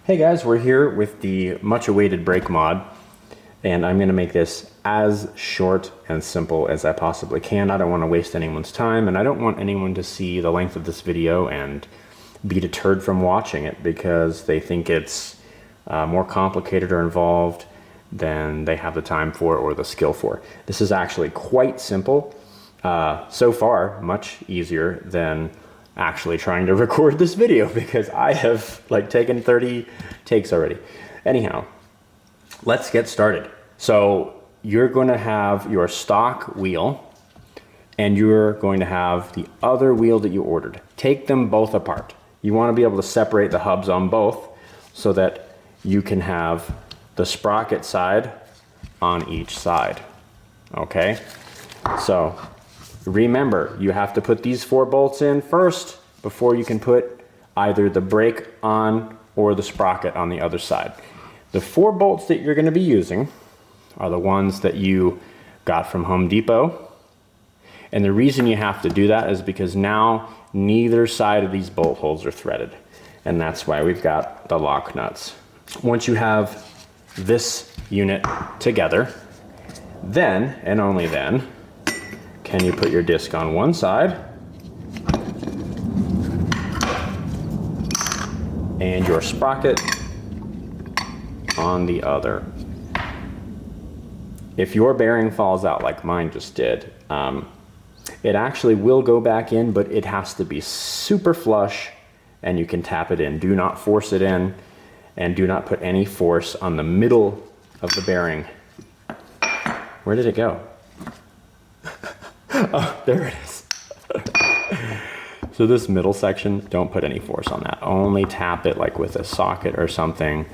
Hey guys, we're here with the much awaited brake mod, and I'm gonna make this as short and simple as I possibly can. I don't wanna waste anyone's time, and I don't want anyone to see the length of this video and be deterred from watching it because they think it's more complicated or involved than they have the time for or the skill for. This is actually quite simple. So far, much easier than actually trying to record this video because I have taken 30 takes already. Anyhow, let's get started. So you're going to have your stock wheel and you're going to have the other wheel that you ordered. Take them both apart. You want to be able to separate the hubs on both so that you can have the sprocket side on each side. Okay, so remember, you have to put these 4 bolts in first before you can put either the brake on or the sprocket on the other side. The 4 bolts that you're going to be using are the ones that you got from Home Depot. And the reason you have to do that is because now neither side of these bolt holes are threaded. And that's why we've got the lock nuts. Once you have this unit together, then and only then can you put your disc on one side and your sprocket on the other. If your bearing falls out like mine just did, it actually will go back in, but it has to be super flush and you can tap it in. Do not force it in and do not put any force on the middle of the bearing. Where did it go? Oh, there it is. So this middle section, don't put any force on that. Only tap it like with a socket or something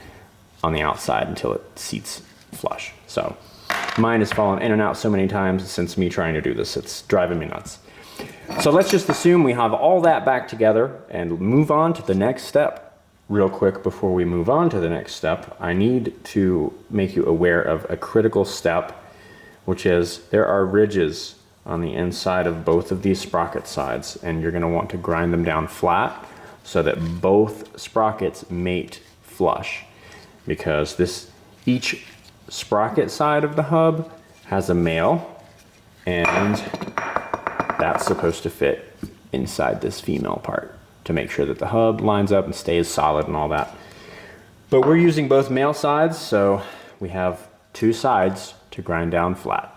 on the outside until it seats flush. So mine has fallen in and out so many times since me trying to do this. It's driving me nuts. So let's just assume we have all that back together and move on to the next step. Real quick, before we move on to the next step, I need to make you aware of a critical step, which is there are ridges on the inside of both of these sprocket sides, and you're going to want to grind them down flat so that both sprockets mate flush, because each sprocket side of the hub has a male and that's supposed to fit inside this female part to make sure that the hub lines up and stays solid and all that. But we're using both male sides, so we have 2 sides to grind down flat.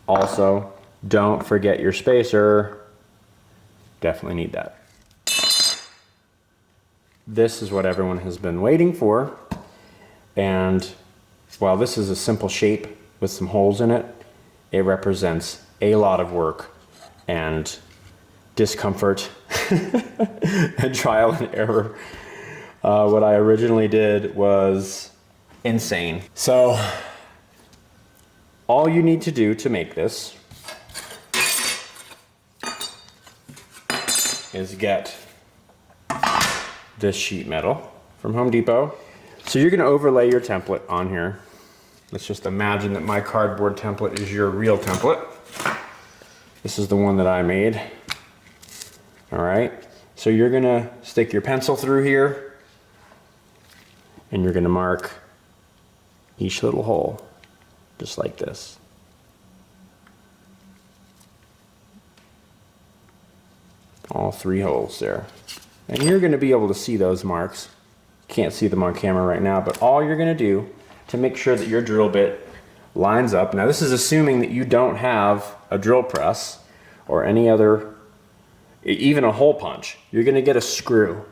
Also, don't forget your spacer. Definitely need that. This is what everyone has been waiting for. And while this is a simple shape with some holes in it, it represents a lot of work and discomfort and trial and error. What I originally did was insane. So all you need to do to make this is get this sheet metal from Home Depot. So you're gonna overlay your template on here. Let's just imagine that my cardboard template is your real template. This is the one that I made. All right, so you're gonna stick your pencil through here and you're gonna mark each little hole, just like this. All 3 holes there. And you're gonna be able to see those marks. Can't see them on camera right now, but all you're gonna do to make sure that your drill bit lines up, now this is assuming that you don't have a drill press or any other, even a hole punch. You're gonna get a screw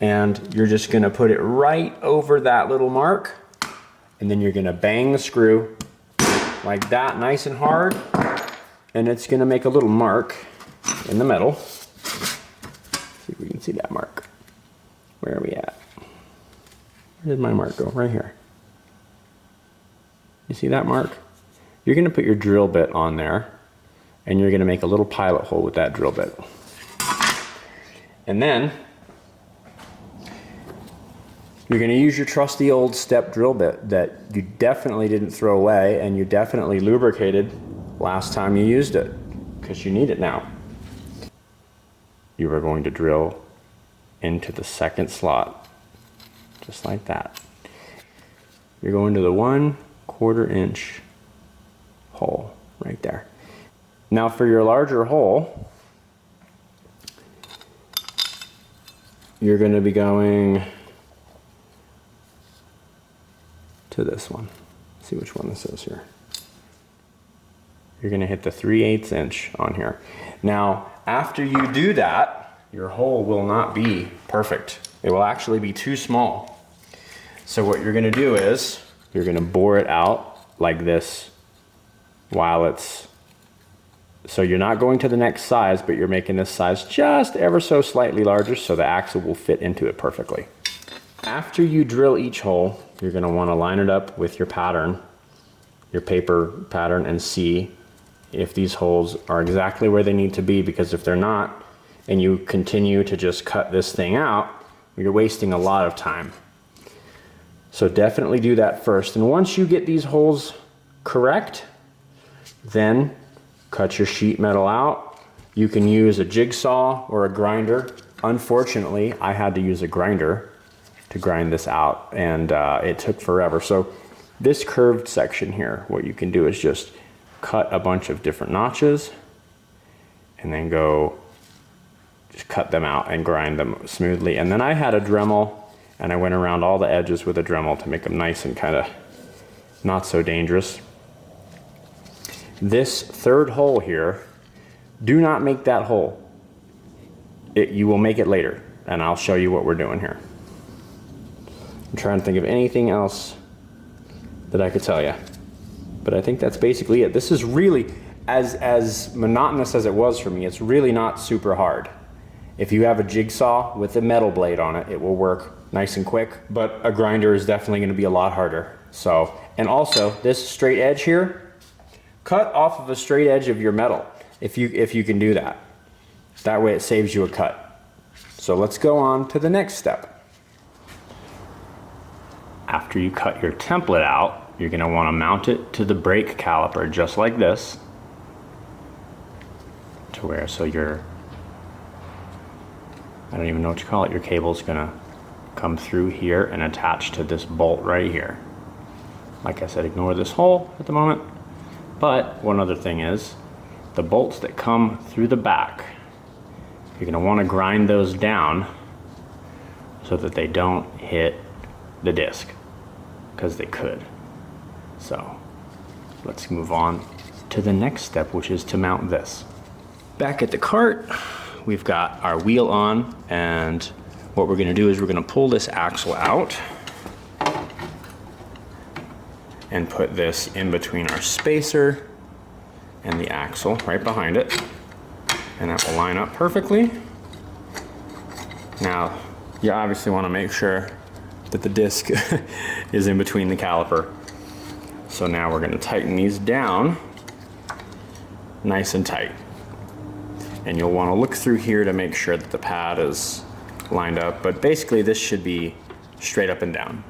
and you're just gonna put it right over that little mark, and then you're gonna bang the screw like that, nice and hard, and it's gonna make a little mark in the metal. See if we can see that mark. Where are we at? Where did my mark go? Right here. You see that mark? You're gonna put your drill bit on there and you're gonna make a little pilot hole with that drill bit. And then you're gonna use your trusty old step drill bit that you definitely didn't throw away and you definitely lubricated last time you used it, because you need it now. You are going to drill into the second slot just like that. You're going to the 1/4 inch hole right there. Now for your larger hole, you're going to be going to this one. Let's see which one this is here. You're going to hit the 3/8 inch on here. Now, after you do that, your hole will not be perfect. It will actually be too small. So what you're going to do is you're going to bore it out like this while it's, so you're not going to the next size, but you're making this size just ever so slightly larger so the axle will fit into it perfectly. After you drill each hole, you're going to want to line it up with your pattern, your paper pattern, and see if these holes are exactly where they need to be, because if they're not, and you continue to just cut this thing out, you're wasting a lot of time. So definitely do that first. And once you get these holes correct, then cut your sheet metal out. You can use a jigsaw or a grinder. Unfortunately, I had to use a grinder to grind this out, and it took forever. So this curved section here, what you can do is just cut a bunch of different notches and then just cut them out and grind them smoothly. And then I had a Dremel, and I went around all the edges with a Dremel to make them nice and kind of not so dangerous. This third hole here, do not make that hole. You will make it later, and I'll show you what we're doing here. I'm trying to think of anything else that I could tell you, but I think that's basically it. This is really, as monotonous as it was for me, it's really not super hard. If you have a jigsaw with a metal blade on it, it will work nice and quick, but a grinder is definitely going to be a lot harder. So, and also this straight edge here, cut off of a straight edge of your metal if you can do that. That way it saves you a cut. So let's go on to the next step. After you cut your template out, you're going to want to mount it to the brake caliper just like this, to where so your, I don't even know what you call it, your cable's going to come through here and attach to this bolt right here. Like I said, ignore this hole at the moment. But one other thing is, the bolts that come through the back, you're going to want to grind those down so that they don't hit the disc, because they could. So let's move on to the next step, which is to mount this. Back at the cart, we've got our wheel on, and what we're going to do is we're going to pull this axle out and put this in between our spacer and the axle right behind it, and that will line up perfectly. Now you obviously want to make sure that the disc is in between the caliper. So now we're going to tighten these down nice and tight, and you'll want to look through here to make sure that the pad is lined up, but basically this should be straight up and down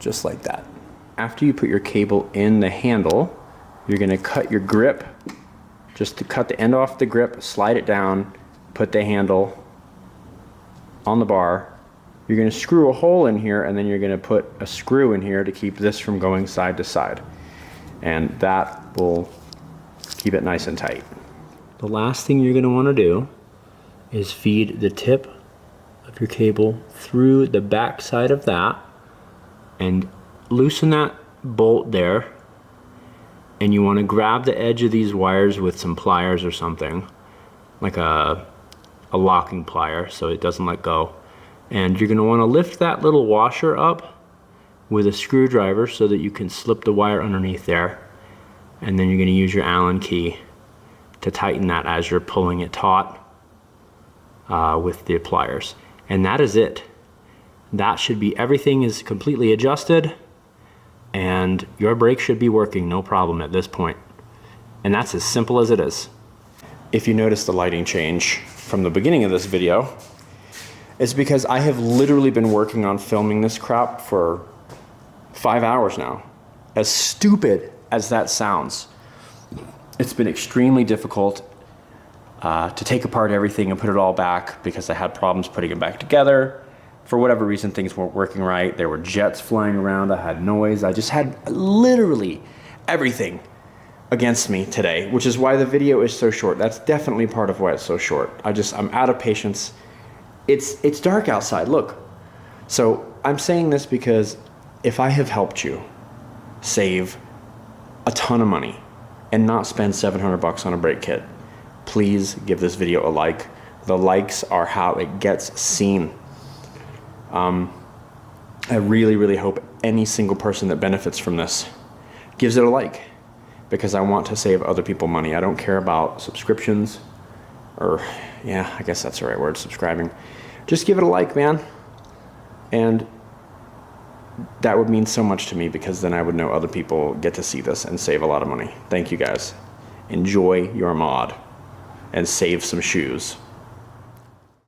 just like that. After you put your cable in the handle, you're going to cut your grip, just to cut the end off the grip, slide it down, put the handle on the bar. You're going to screw a hole in here, and then you're going to put a screw in here to keep this from going side to side, and that will keep it nice and tight. The last thing you're going to want to do is feed the tip of your cable through the back side of that and loosen that bolt there, and you want to grab the edge of these wires with some pliers or something, like a locking plier, so it doesn't let go. And you're going to want to lift that little washer up with a screwdriver so that you can slip the wire underneath there, and then you're going to use your Allen key to tighten that as you're pulling it taut with the pliers. And that is it. That should be, everything is completely adjusted, and your brake should be working no problem at this point. And that's as simple as it is. If you notice the lighting change from the beginning of this video, it's because I have literally been working on filming this crap for 5 hours now. As stupid as that sounds, it's been extremely difficult to take apart everything and put it all back, because I had problems putting it back together. for whatever reason, things weren't working right. There were jets flying around. I had noise. I just had literally everything against me today, which is why the video is so short. That's definitely part of why it's so short. I'm out of patience. It's dark outside, look. So I'm saying this because if I have helped you save a ton of money and not spend $700 on a brake kit, please give this video a like. The likes are how it gets seen. I really, really hope any single person that benefits from this gives it a like, because I want to save other people money. I don't care about subscriptions, or yeah, I guess that's the right word, subscribing. Just give it a like, man. And that would mean so much to me, because then I would know other people get to see this and save a lot of money. Thank you guys. Enjoy your mod and save some shoes.